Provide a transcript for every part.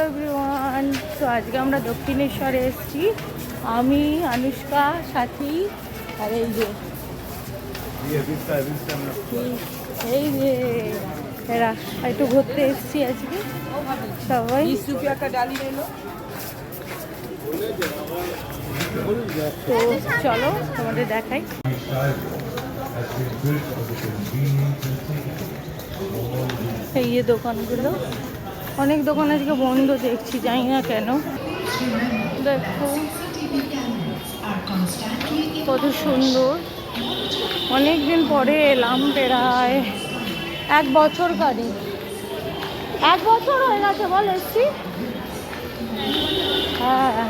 Everyone, তো আজকে আমরা দক্ষিণেশ্বরে এসেছি। আমি, আনুষ্কা, সাথী আর এই যে এরা একটু ঘুরতে এসেছি আজকে সবাই। 20 रुपया का डाली ले लो। তো চলো তোমাদের দেখাই। এই যে দোকানগুলো, অনেক দোকান আজকে বন্ধ দেখছি, জানি না কেন। দেখো কত সুন্দর, অনেক দিন পরে এলাম, প্রায় 1 বছর কারি, 1 বছর হয়ে গেছে বল এসছি। হ্যাঁ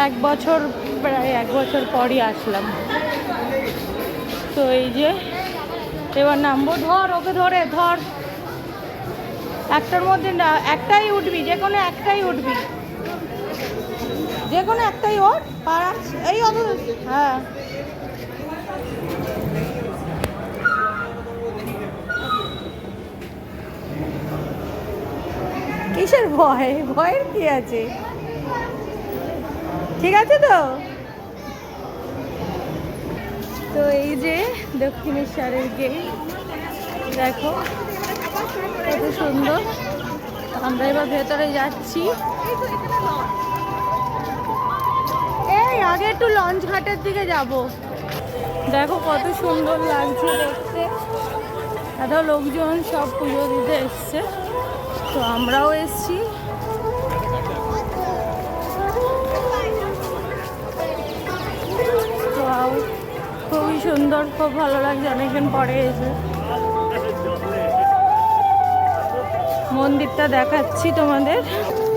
1 বছর, প্রায় 1 বছর পরই আসলাম। তো এই যে এবার নামবো, ধর ওকে, ধরে ধর, একটার মধ্যে না একটাই উঠবি, যে কোনো একটাই উঠবি, যে কোনো একটাই ওঠ পারা এই অত। হ্যাঁ কিসের ভয়, ভয়ের কি আছে, ঠিক আছে তো। তো এই যে দক্ষিণেশ্বরের গেট, দেখো কত সুন্দর। আমরা এবার ভেতরে যাচ্ছি। এই আগে একটু লঞ্চ ঘাটের দিকে যাব। দেখো কত সুন্দর লাগছে দেখতে, এত লোকজন সব পুজো দিতে এসছে, তো আমরাও এসছি। খুবই সুন্দর, খুব ভালো লাগছে, অনেকদিন পরে এসে। মন্দিরটা দেখাচ্ছি তোমাদের।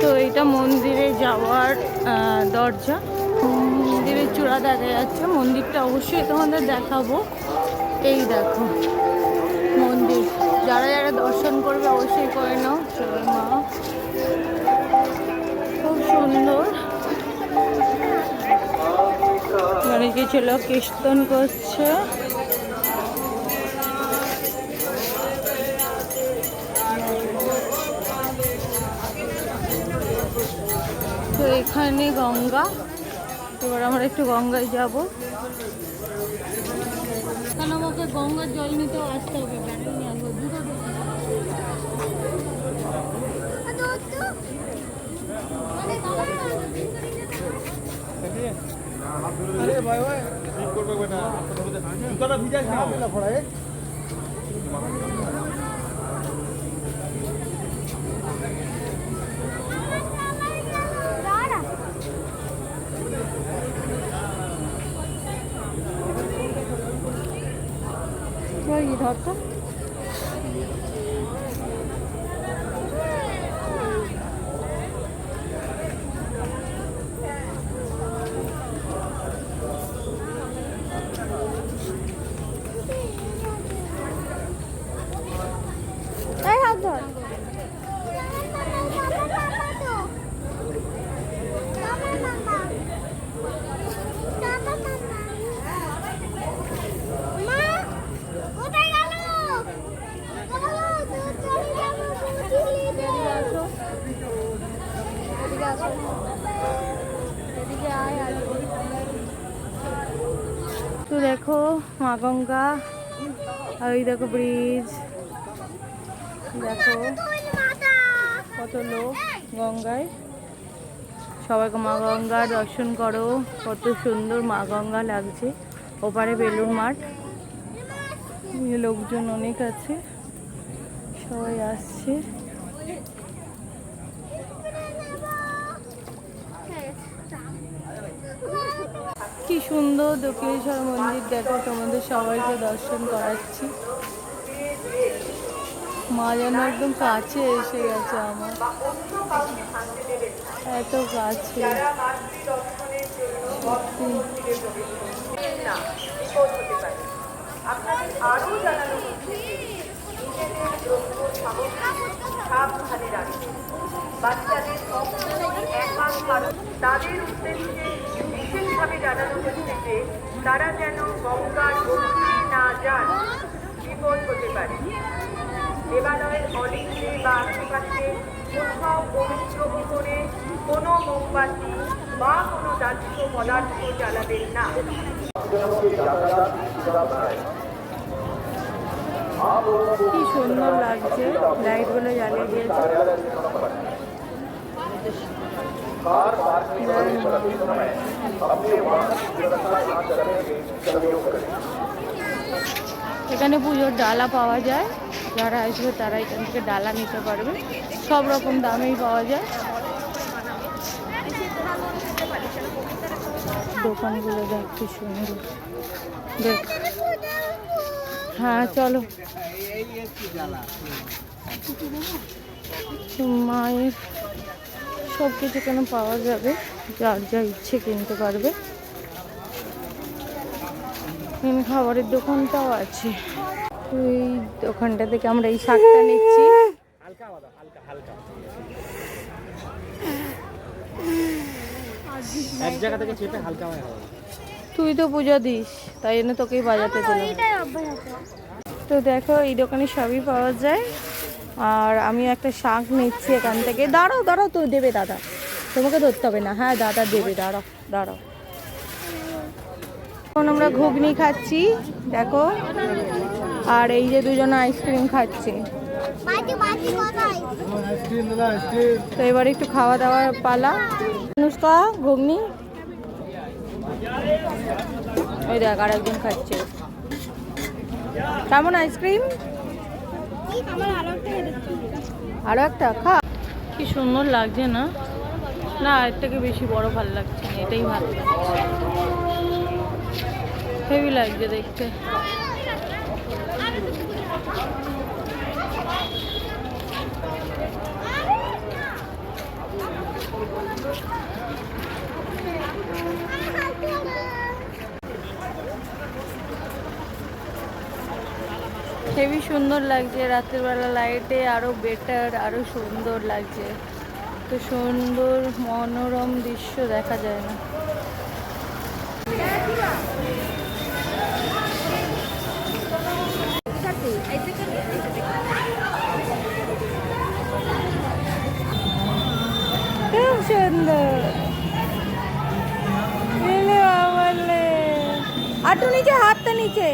তো এটা মন্দিরে যাওয়ার দরজা, মন্দিরের চূড়া দেখা যাচ্ছে। মন্দিরটা অবশ্যই তোমাদের দেখাবো। এই দেখো মন্দির, যারা যারা দর্শন করবে অবশ্যই করে নাও। জয় মা, খুব সুন্দর। মানে কিছু লোক কীর্তন করছে। তো এখানে গঙ্গা, এবার আমরা একটু গঙ্গায় যাব। কারণ আমাকে গঙ্গার জল নিতেও আসতে হবে, ব্যাটারি নিয়ে আসবো দুটো। अरे भाई भाई ठीक করবে বেটা, জুতাটা ভিজা না না পড়ায়। কি ধরতো হাত ধর। তো দেখো মা গঙ্গা, আর ওই দেখো ব্রিজ, দেখো কত লোক গঙ্গায়। সবাইকে মা গঙ্গা দর্শন করো, কত সুন্দর মা গঙ্গা লাগছে। ওপারে বেলুড় মাঠ, লোকজন অনেক আছে, সবাই আসছে। কি সুন্দর দক্ষিণেশ্বর মন্দির, দেখো তোমাদের সবাইকে দর্শন করাচ্ছি। মা যেন একদম কাছে এসে গেছে আমার, এত কাছে তাদের উদ্দেশ্যে বিশেষভাবে জানানো হচ্ছে যে তারা যেন গঙ্গার গভীরে না যান, বিপদ হতে পারে। দেবালয়ের অলিন্দে বা আশেপাশে কোথাও পবিত্র মোমবাতি বা কোনো দাহ্য পদার্থ জ্বালাবেন না। কি সুন্দর লাগছে, লাইটগুলো জ্বালিয়ে দিয়েছে। এখানে পুজোর ডালা পাওয়া যায়, যারা আসবে তারা এখান থেকে ডালা নিতে পারবে, সব রকম দামেই পাওয়া যায়। দোকানগুলো দেখ কি সুন্দর, দেখ। হ্যাঁ চলো, মায়ের সব কিছু এখানে পাওয়া যাবে, যার যা ইচ্ছে কিনতে পারবে। খাবারের দোকানটাও আছে। এই দোকানটা থেকে আমরা এই শাকটা নিচ্ছি। এক জায়গা থেকে চেপে হালকা হয়। তুই তো পুজো দিস, তাই জন্য তোকেই বাজাতে দিলাম। তো দেখো এই দোকানে সবই পাওয়া যায়। আর আমি একটা শাক নিচ্ছি এখান থেকে। দাঁড়াও দাঁড়াও, তো দেবে দাদা, তোমাকে ধরতে হবে না। হ্যাঁ দাদা দেবে, দাঁড়াও দাঁড়াও। এখন আমরা ঘুগনি খাচ্ছি দেখো, আর এই যে দুজন আইসক্রিম খাচ্ছে। তো এবার একটু খাওয়া দাওয়ার পালা। অনুষ্কা ঘুগনি, ওই দেখ আর একজন খাচ্ছে। কেমন আইসক্রিম? আরো একটা খা। কি সুন্দর লাগছে না? না এর থেকে বেশি বড় ভালো লাগছে না, এটাই ভালো লাগছে, হেভি লাগছে দেখতে। হেভি সুন্দর লাগছে, রাতের বেলা লাইটে আরো বেটার, আরো সুন্দর লাগছে। তো সুন্দর মনোরম দৃশ্য দেখা যায় না। খুব সুন্দর। আটু নিচে, হাতটা নিচে।